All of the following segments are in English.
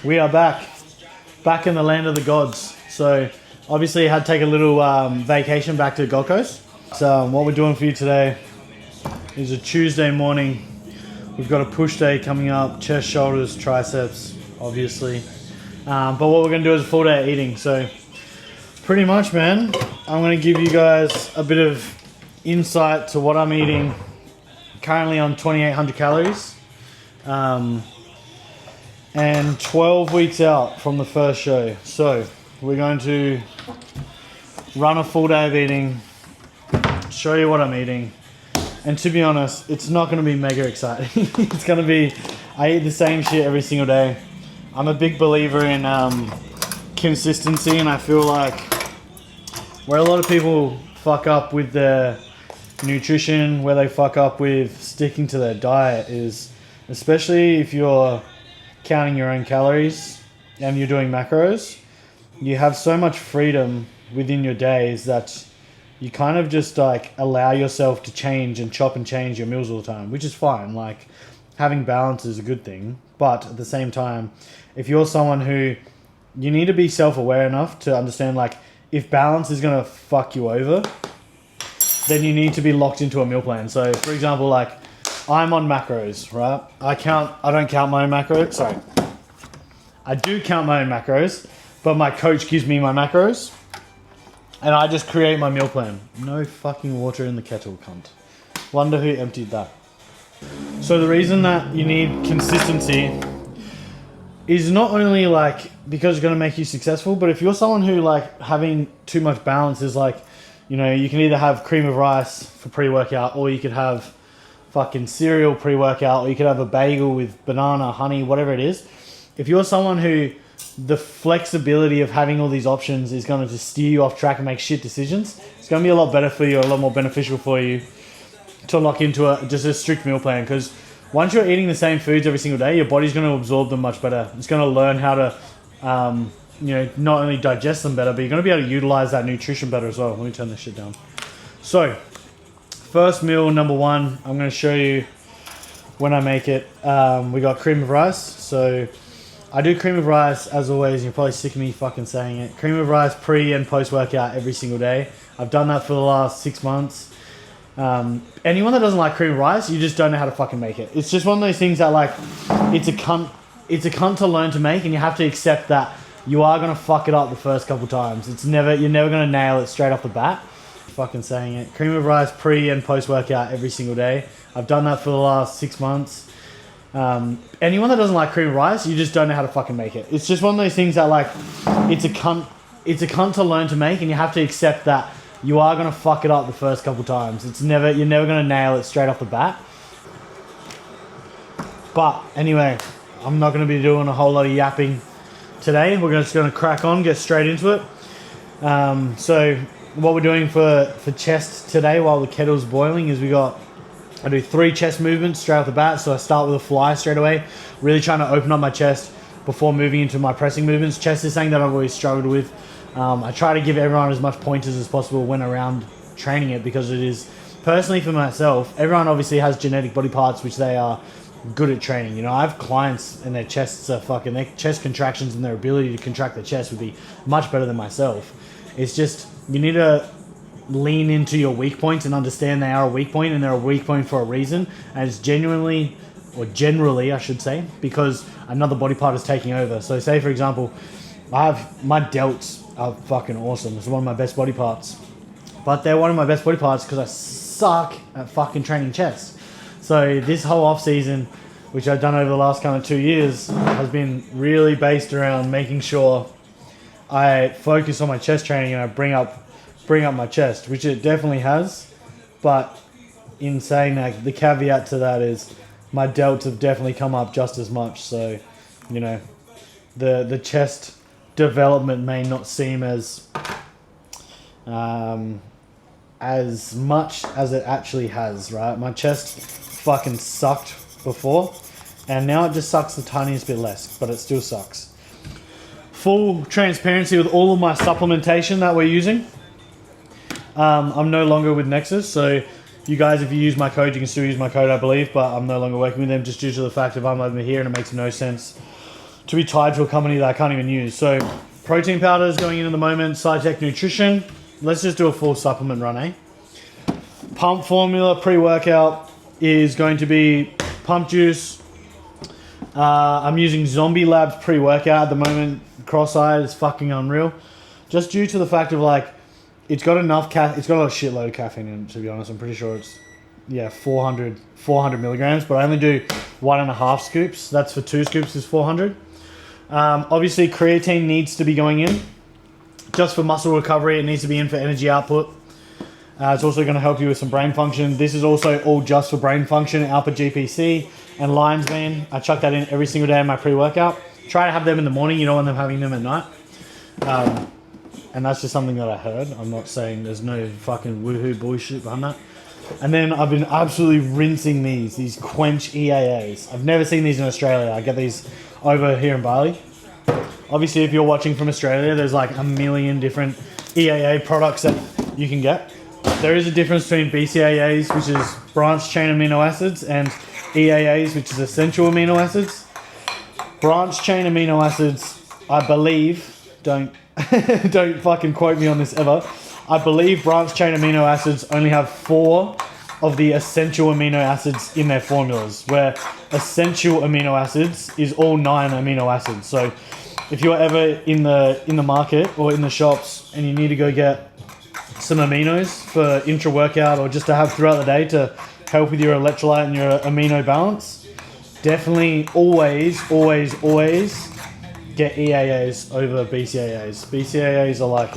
We are back in the land of the gods. So obviously I had to take a little vacation back to the Gold Coast. So what we're doing for you today is a Tuesday morning. We've got a push day coming up, chest, shoulders, triceps, obviously. But what we're gonna do is a full day of eating. So pretty much, man, I'm gonna give you guys a bit of insight to what I'm eating. Currently on 2,800 calories. And 12 weeks out from the first show. So we're going to run a full day of eating, show you what I'm eating. And to be honest, it's not going to be mega exciting. It's going to be, I eat the same shit every single day. I'm a big believer in consistency, and I feel like where a lot of people fuck up with their nutrition, where they fuck up with sticking to their diet is, especially if you're counting your own calories and you're doing macros, you have so much freedom within your days that you kind of just like allow yourself to change and chop and change your meals all the time, which is fine. Like, having balance is a good thing, but at the same time, if you're someone who, you need to be self-aware enough to understand, like, if balance is going to fuck you over, then you need to be locked into a meal plan. So for example, like, I'm on macros, right? I don't count my own macros. Sorry. I do count my own macros, but my coach gives me my macros and I just create my meal plan. No fucking water in the kettle, cunt. Wonder who emptied that. So the reason that you need consistency is not only like because it's going to make you successful, but if you're someone who, like, having too much balance is like, you know, you can either have cream of rice for pre-workout, or you could have fucking cereal pre-workout, or you could have a bagel with banana, honey, whatever it is. If you're someone who the flexibility of having all these options is going to just steer you off track and make shit decisions, it's going to be a lot better for you, a lot more beneficial for you to lock into just a strict meal plan. Because once you're eating the same foods every single day, your body's going to absorb them much better. It's going to learn how to, you know, not only digest them better, but you're going to be able to utilize that nutrition better as well. Let me turn this shit down. So, first meal, number one, I'm going to show you when I make it. We got cream of rice. So I do cream of rice as always. And you're probably sick of me fucking saying it. Cream of rice pre and post workout every single day. I've done that for the last 6 months. Anyone that doesn't like cream of rice, you just don't know how to fucking make it. It's just one of those things that, like, it's a cunt to learn to make, and you have to accept that you are going to fuck it up the first couple times. You're never going to nail it straight off the bat. Fucking saying it. Cream of rice pre and post workout every single day. I've done that for the last 6 months. Anyone that doesn't like cream of rice, you just don't know how to fucking make it. It's just one of those things that, like, it's a cunt to learn to make, and you have to accept that you are going to fuck it up the first couple times. You're never going to nail it straight off the bat. But anyway, I'm not going to be doing a whole lot of yapping today. We're just going to crack on, get straight into it. So what we're doing for chest today while the kettle's boiling is I do 3 chest movements straight off the bat. So I start with a fly straight away, really trying to open up my chest before moving into my pressing movements. Chest is something that I've always struggled with. I try to give everyone as much pointers as possible when around training it, because it is, personally for myself, everyone obviously has genetic body parts which they are good at training. You know, I have clients and their chests are fucking, their chest contractions and their ability to contract their chest would be much better than myself. It's just, you need to lean into your weak points and understand they are a weak point, and they're a weak point for a reason. And it's generally I should say, because another body part is taking over. So say for example, my delts are fucking awesome. It's one of my best body parts. But they're one of my best body parts because I suck at fucking training chest. So this whole off season, which I've done over the last kind of 2 years, has been really based around making sure I focus on my chest training and I bring up my chest, which it definitely has. But in saying that, the caveat to that is my delts have definitely come up just as much. So, you know, the chest development may not seem as much as it actually has, right? My chest fucking sucked before, and now it just sucks the tiniest bit less, but it still sucks. Full transparency with all of my supplementation that we're using. I'm no longer with Nexus, so You guys, if you use my code, you can still use my code, I believe, but I'm no longer working with them just due to the fact that I'm over here and it makes no sense to be tied to a company that I can't even use. So protein powder is going in at the moment, SciTech Nutrition. Let's just do a full supplement run, eh? Pump formula pre-workout is going to be pump juice. I'm using Zombie Labs pre-workout at the moment. Cross-eyed is fucking unreal. Just due to the fact of like, it's got enough it's got a shitload of caffeine in it, to be honest. I'm pretty sure it's, yeah, 400 milligrams, but I only do 1.5 scoops. That's for 2 scoops is 400. Obviously creatine needs to be going in just for muscle recovery. It needs to be in for energy output. It's also going to help you with some brain function. This is also all just for brain function, alpha GPC and lion's mane. I chuck that in every single day in my pre-workout. Try to have them in the morning. You don't want them having them at night. And that's just something that I heard. I'm not saying there's no fucking woohoo bullshit behind that. And then I've been absolutely rinsing these Quench EAAs. I've never seen these in Australia. I get these over here in Bali. Obviously, if you're watching from Australia, there's like a million different EAA products that you can get. There is a difference between BCAAs, which is branched chain amino acids, and EAAs, which is essential amino acids. Branched chain amino acids, I believe, don't fucking quote me on this ever. I believe branched chain amino acids only have 4 of the essential amino acids in their formulas, where essential amino acids is all 9 amino acids. So if you're ever in the market or in the shops and you need to go get some aminos for intra-workout or just to have throughout the day to help with your electrolyte and your amino balance, definitely always get EAAs over BCAAs. BCAAs are like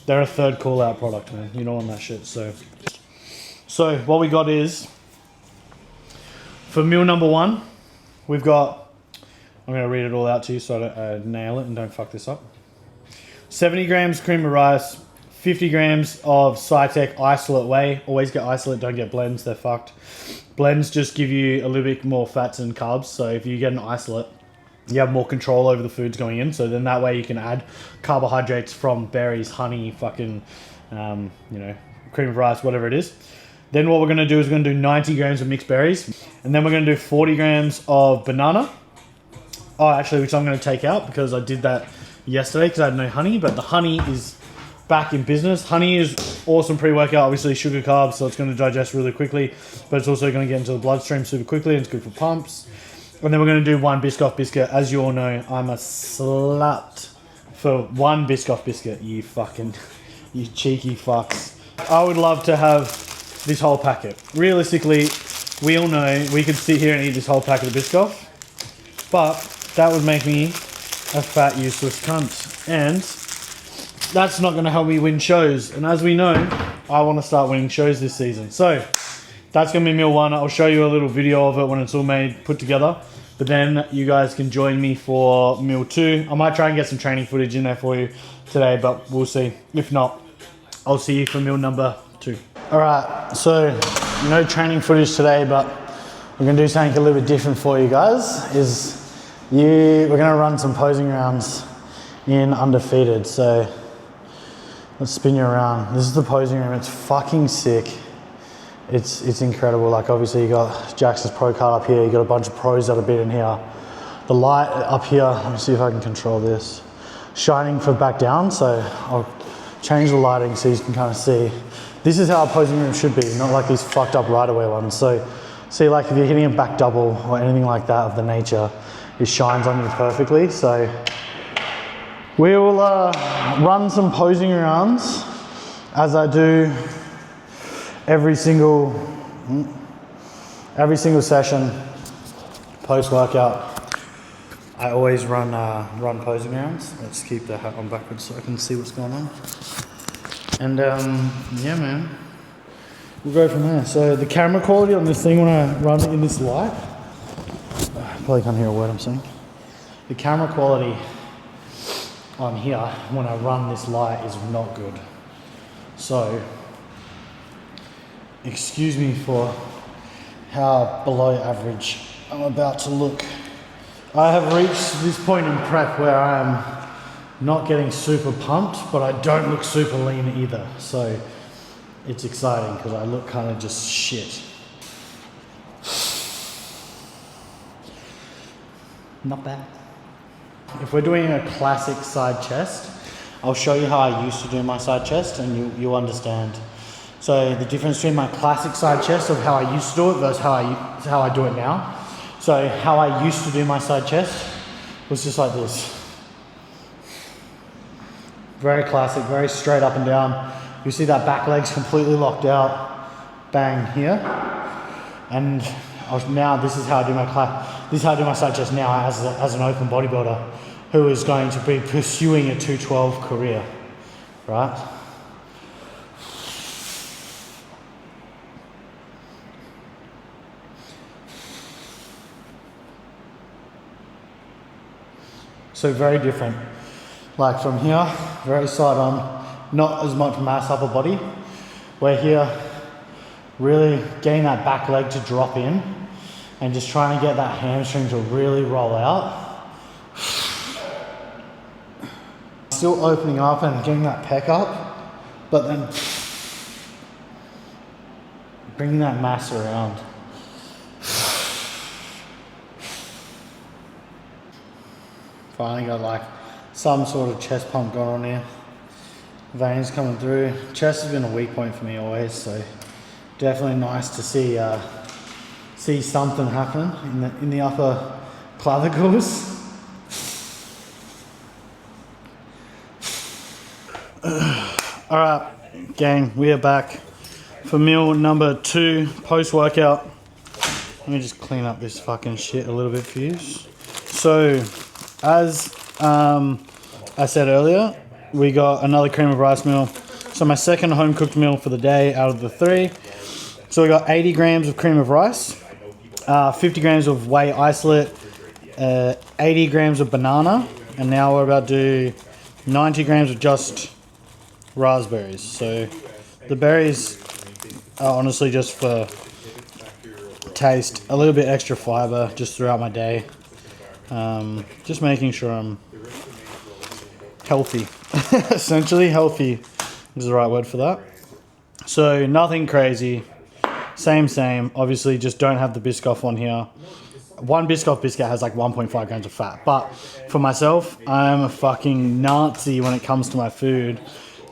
they're a third call out product, man. You don't want that shit. So what we got is, for meal number 1, we've got, I'm going to read it all out to you so I don't nail it and don't fuck this up. 70 grams cream of rice, 50 grams of SciTech isolate whey. Always get isolate, don't get blends, they're fucked. Blends just give you a little bit more fats and carbs, so if you get an isolate, you have more control over the foods going in, so then that way you can add carbohydrates from berries, honey, fucking, cream of rice, whatever it is. Then what we're going to do is we're going to do 90 grams of mixed berries, and then we're going to do 40 grams of banana. Oh, actually, which I'm going to take out because I did that yesterday because I had no honey, but the honey is back in business. Honey is awesome pre-workout, obviously sugar carbs, so it's going to digest really quickly, but it's also going to get into the bloodstream super quickly and it's good for pumps. And then we're going to do 1 Biscoff biscuit. As you all know, I'm a slut for 1 Biscoff biscuit, you cheeky fucks. I would love to have this whole packet. Realistically, we all know we could sit here and eat this whole packet of Biscoff, but that would make me a fat, useless cunt. And that's not going to help me win shows. And as we know, I want to start winning shows this season. So that's going to be meal 1. I'll show you a little video of it when it's all put together. But then you guys can join me for meal 2. I might try and get some training footage in there for you today, but we'll see. If not, I'll see you for meal number 2. All right, so no training footage today, but we're going to do something a little bit different for you guys. We're going to run some posing rounds in Undefeated. So let's spin you around. This is the posing room. It's fucking sick. It's incredible. Like, obviously you got Jax's pro card up here. You got a bunch of pros that have been in here. The light up here, let me see if I can control this. Shining for back down, so I'll change the lighting so you can kind of see. This is how a posing room should be, not like these fucked up right away ones. So see, like if you're hitting a back double or anything like that of the nature, it shines on you perfectly. So we will run some posing rounds as I do every single session post-workout. I always run posing rounds. Let's keep the hat on backwards so I can see what's going on. And yeah, man, we'll go from there. So the camera quality on this thing when I run in this light, I probably can't hear a word I'm saying. The camera quality on here when I run this light is not good. So excuse me for how below average I'm about to look. I have reached this point in prep where I am not getting super pumped, but I don't look super lean either. So it's exciting because I look kind of just shit. Not bad. If we're doing a classic side chest, I'll show you how I used to do my side chest and you'll understand. So the difference between my classic side chest of how I used to do it versus how I do it now. So how I used to do my side chest was just like this. Very classic, very straight up and down. You see that back leg's completely locked out. Bang here. And now this is how I do my side chest now as an open bodybuilder who is going to be pursuing a 212 career, right? So very different. Like from here, very side on, not as much mass upper body. Where here, really getting that back leg to drop in and just trying to get that hamstring to really roll out. Still opening up and getting that pec up, but then bringing that mass around. Finally got like some sort of chest pump going on here. Veins coming through. Chest has been a weak point for me always, so definitely nice to see something happen in the upper clavicles. All right, gang, we are back for meal number 2 post-workout. Let me just clean up this fucking shit a little bit for you. So, as I said earlier, we got another cream of rice meal. So my second home cooked meal for the day out of the 3. So we got 80 grams of cream of rice, 50 grams of whey isolate, 80 grams of banana, and now we're about to do 90 grams of just raspberries. So the berries are honestly just for taste, a little bit extra fiber just throughout my day. Just making sure I'm healthy. Essentially healthy is the right word for that. So nothing crazy. Same. Obviously just don't have the Biscoff on here. One Biscoff biscuit has like 1.5 grams of fat. But for myself, I'm a fucking Nazi when it comes to my food.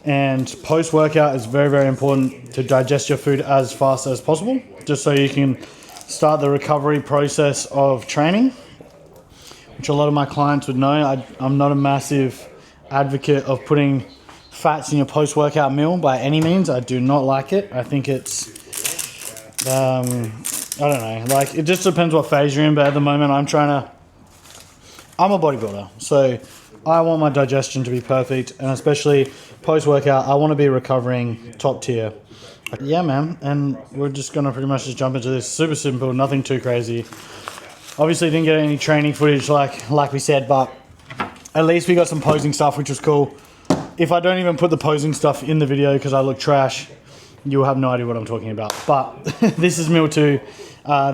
And post-workout is very, very important to digest your food as fast as possible. Just so you can start the recovery process of training. Which a lot of my clients would know. I'm not a massive advocate of putting fats in your post-workout meal by any means. I do not like it. I think it's, I don't know, like it just depends what phase you're in, but at the moment I'm a bodybuilder, so I want my digestion to be perfect, and especially post-workout, I want to be recovering top tier. Yeah, man, and we're just going to pretty much just jump into this. Super simple, nothing too crazy. Obviously didn't get any training footage like we said, but at least we got some posing stuff, which was cool. If I don't even put the posing stuff in the video because I look trash, you'll have no idea what I'm talking about. But this is meal 2.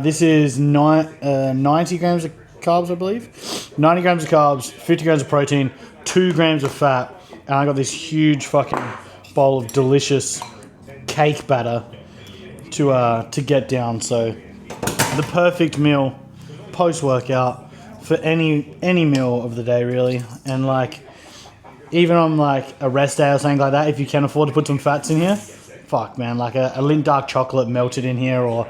This is 90 grams of carbs, I believe. 90 grams of carbs, 50 grams of protein, 2 grams of fat. And I got this huge fucking bowl of delicious cake batter to get down. So the perfect meal post-workout for any meal of the day, really. And like, even on like a rest day or something like that, if you can afford to put some fats in here, fuck man, like a Lindt dark chocolate melted in here, or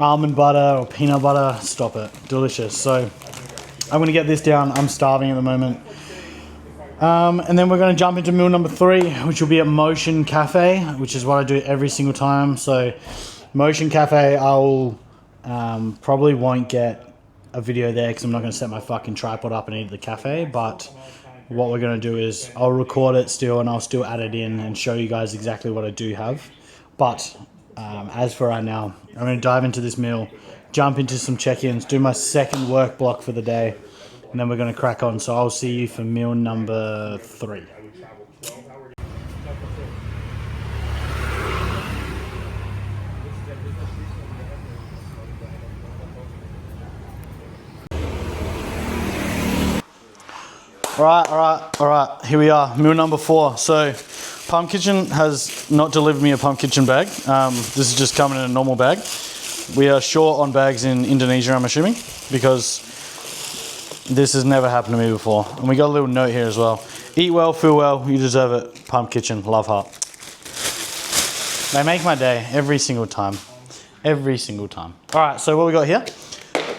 almond butter or peanut butter, stop it, delicious. So I'm gonna get this down. I'm starving at the moment. And then we're gonna jump into meal number 3, which will be at Motion Cafe, which is what I do every single time. So Motion Cafe, I'll probably won't get a video there because I'm not going to set my fucking tripod up and eat at the cafe, but what we're going to do is I'll record it still and I'll still add it in and show you guys exactly what I do have. But as for right now, I'm going to dive into this meal, jump into some check-ins, do my second work block for the day, and then we're going to crack on. So I'll see you for meal number 3. All right. Here we are, meal number 4. So Pump Kitchen has not delivered me a Pump Kitchen bag. This is just coming in a normal bag. We are short on bags in Indonesia, I'm assuming, because this has never happened to me before. And we got a little note here as well. Eat well, feel well, you deserve it. Pump Kitchen, love heart. They make my day every single time. Every single time. All right, so what we got here?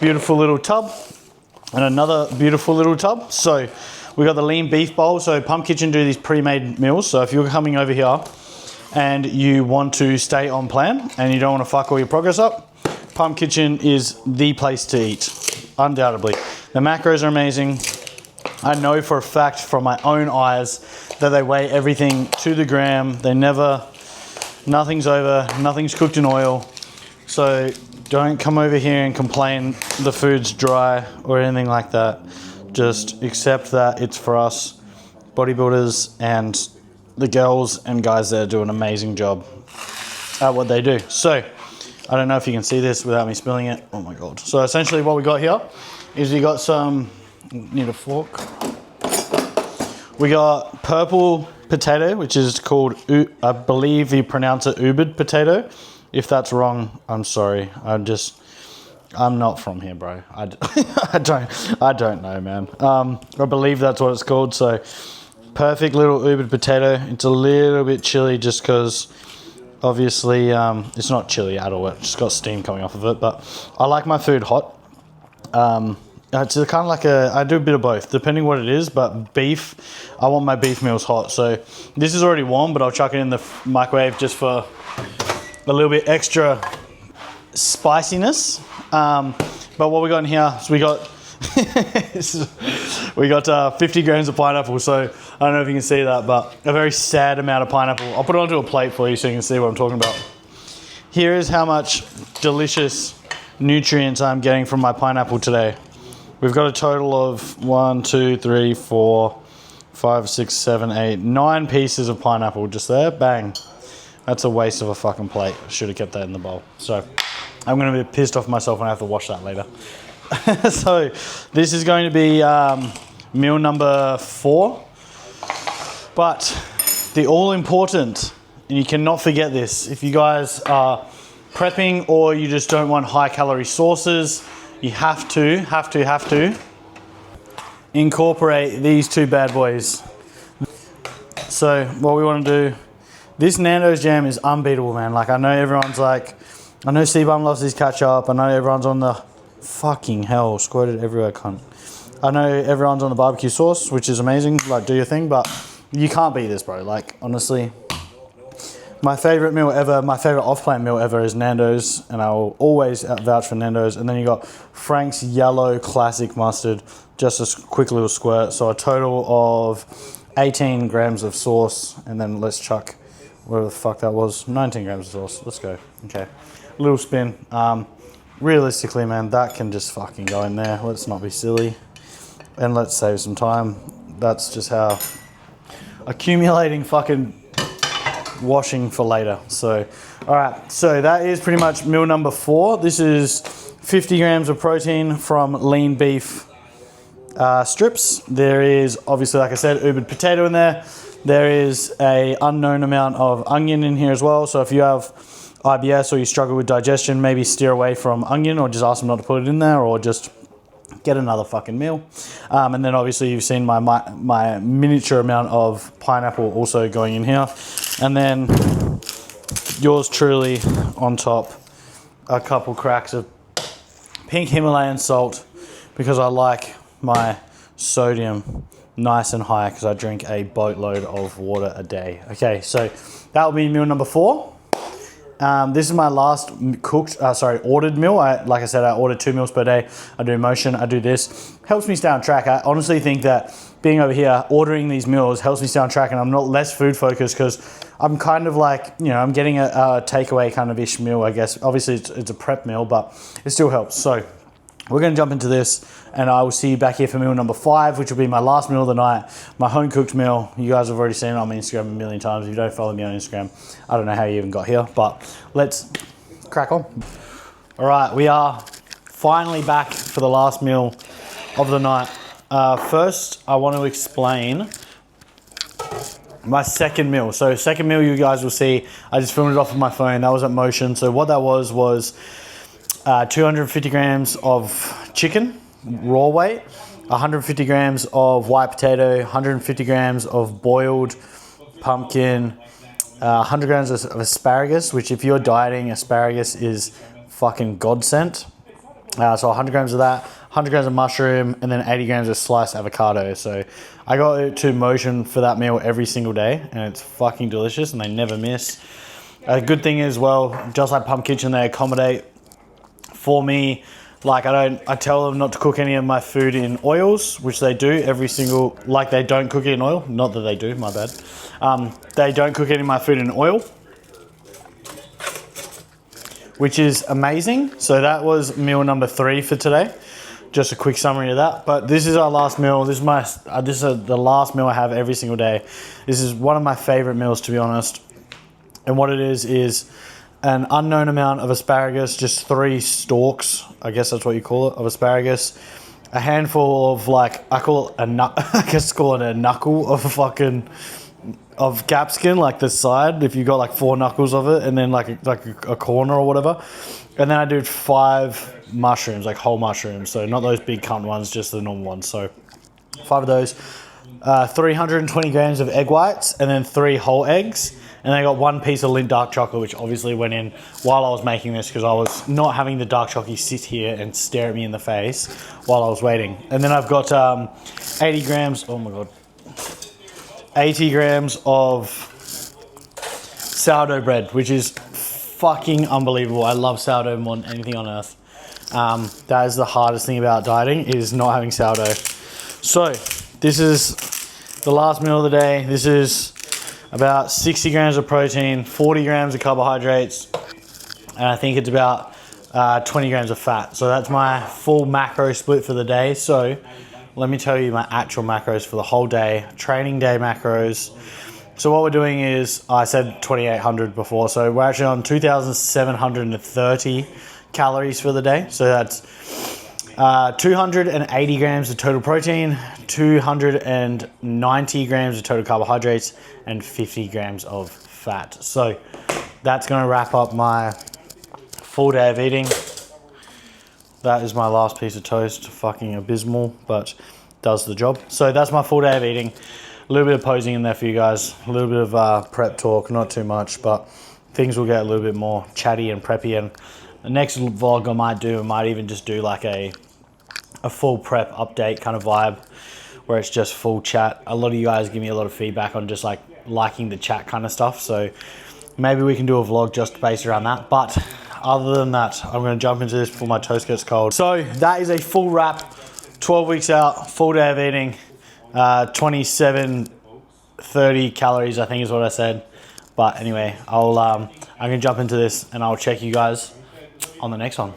Beautiful little tub and another beautiful little tub. So we got the lean beef bowl. So Pump Kitchen do these pre-made meals. So if you're coming over here and you want to stay on plan and you don't want to fuck all your progress up, Pump Kitchen is the place to eat, undoubtedly. The macros are amazing. I know for a fact from my own eyes that they weigh everything to the gram. They never, nothing's over, nothing's cooked in oil. So don't come over here and complain the food's dry or anything like that. Just accept that it's for us bodybuilders, and the girls and guys there do an amazing job at what they do. So I don't know if you can see this without me spilling it. Oh my God. So essentially what we got here is we got some, need a fork. We got purple potato, which is called, I believe you pronounce it ubid potato. If that's wrong, I'm sorry. I'm not from here, bro. I don't know, man. I believe that's what it's called. So perfect little ubid potato. It's a little bit chilly just because obviously it's not chilly at all. It's just got steam coming off of it, but I like my food hot. It's kind of like I do a bit of both, depending what it is, but beef, I want my beef meals hot. So this is already warm, but I'll chuck it in the microwave just for a little bit extra spiciness. But what we got in here is we got 50 grams of pineapple. So I don't know if you can see that, but a very sad amount of pineapple. I'll put it onto a plate for you so you can see what I'm talking about. Here is how much delicious nutrients I'm getting from my pineapple today. We've got a total of 1, 2, 3, 4, 5, 6, 7, 8, 9 pieces of pineapple just there. Bang. That's a waste of a fucking plate. Should have kept that in the bowl. So I'm going to be pissed off myself when I have to wash that later. So this is going to be meal number 4. But the all important, and you cannot forget this, if you guys are prepping or you just don't want high calorie sources, you have to incorporate these two bad boys. So what we want to do, this Nando's jam is unbeatable, man. Like I know everyone's like, I know C-Bum loves his ketchup. I know everyone's on the fucking hell, squirted everywhere, cunt. I know everyone's on the barbecue sauce, which is amazing. Like do your thing, but you can't beat this, bro. Like honestly, my favorite meal ever, my favorite off-plan meal ever is Nando's, and I will always vouch for Nando's. And then you got Frank's yellow classic mustard, just a quick little squirt. So a total of 18 grams of sauce, and then let's chuck whatever the fuck that was, 19 grams of sauce. Let's go. Okay, little spin. Realistically, man, that can just fucking go in there. Let's not be silly, and let's save some time. That's just how accumulating fucking washing for later. So all right, so that is pretty much meal number 4. This is 50 grams of protein from lean beef strips. There is obviously, like I said, ubid potato in there. There is a unknown amount of onion in here as well. So if you have IBS or you struggle with digestion, maybe steer away from onion, or just ask them not to put it in there, or just get another fucking meal. And then obviously you've seen my miniature amount of pineapple also going in here. And then yours truly on top, a couple cracks of pink Himalayan salt, because I like my sodium nice and high because I drink a boatload of water a day. Okay, so that will be meal number 4. This is my last ordered meal. Like I said, I order 2 meals per day. I do motion, I do this. Helps me stay on track. I honestly think that being over here, ordering these meals helps me stay on track, and I'm not less food focused because I'm kind of like, you know, I'm getting a takeaway kind of ish meal, I guess. Obviously it's a prep meal, but it still helps. So we're going to jump into this, and I will see you back here for meal number 5, which will be my last meal of the night, my home cooked meal. You guys have already seen it on my Instagram a million times. If you don't follow me on Instagram, I don't know how you even got here, but let's crack on. All right, we are finally back for the last meal of the night. First, I want to explain my second meal. So second meal you guys will see, I just filmed it off of my phone. That was at Motion. So what that was 250 grams of chicken, raw weight, 150 grams of white potato, 150 grams of boiled pumpkin, 100 grams of asparagus, which if you're dieting, asparagus is fucking godsend. So 100 grams of that, 100 grams of mushroom, and then 80 grams of sliced avocado. So I go to Motion for that meal every single day, and it's fucking delicious, and they never miss. A good thing as well, just like Pump Kitchen, they accommodate for me. Like I tell them not to cook any of my food in oils, which they do every single, like they don't cook it in oil. Not that they do, my bad. They don't cook any of my food in oil, which is amazing. So that was meal number 3 for today. Just a quick summary of that. But this is our last meal. This is the last meal I have every single day. This is one of my favorite meals, to be honest. And what it is an unknown amount of asparagus, just 3 stalks, I guess that's what you call it, of asparagus. A handful of I call it a knuckle of capsicum, like the side, if you got like 4 knuckles of it, and then like a corner or whatever. And then I do 5 mushrooms, like whole mushrooms. So not those big cunt ones, just the normal ones. So 5 of those, 320 grams of egg whites, and then 3 whole eggs. And I got 1 piece of Lindt dark chocolate, which obviously went in while I was making this because I was not having the dark chocolate sit here and stare at me in the face while I was waiting. And then I've got 80 grams, oh my God, 80 grams of sourdough bread, which is fucking unbelievable. I love sourdough more than anything on earth. That is the hardest thing about dieting, is not having sourdough. So this is the last meal of the day. This is about 60 grams of protein, 40 grams of carbohydrates, and I think it's about 20 grams of fat. So that's my full macro split for the day. So let me tell you my actual macros for the whole day, training day macros. So what we're doing is, I said 2,800 before, so we're actually on 2,730 calories for the day. So that's 280 grams of total protein, 290 grams of total carbohydrates, and 50 grams of fat. So that's going to wrap up my full day of eating. That is my last piece of toast. Fucking abysmal, but does the job. So that's my full day of eating. A little bit of posing in there for you guys. A little bit of prep talk, not too much, but things will get a little bit more chatty and preppy. And the next vlog I might even just do like a full prep update kind of vibe, where it's just full chat. A lot of you guys give me a lot of feedback on just like liking the chat kind of stuff. So maybe we can do a vlog just based around that. But other than that, I'm going to jump into this before my toast gets cold. So that is a full wrap, 12 weeks out, full day of eating, 2730 calories, I think is what I said. But anyway, I'm going to jump into this and I'll check you guys on the next one.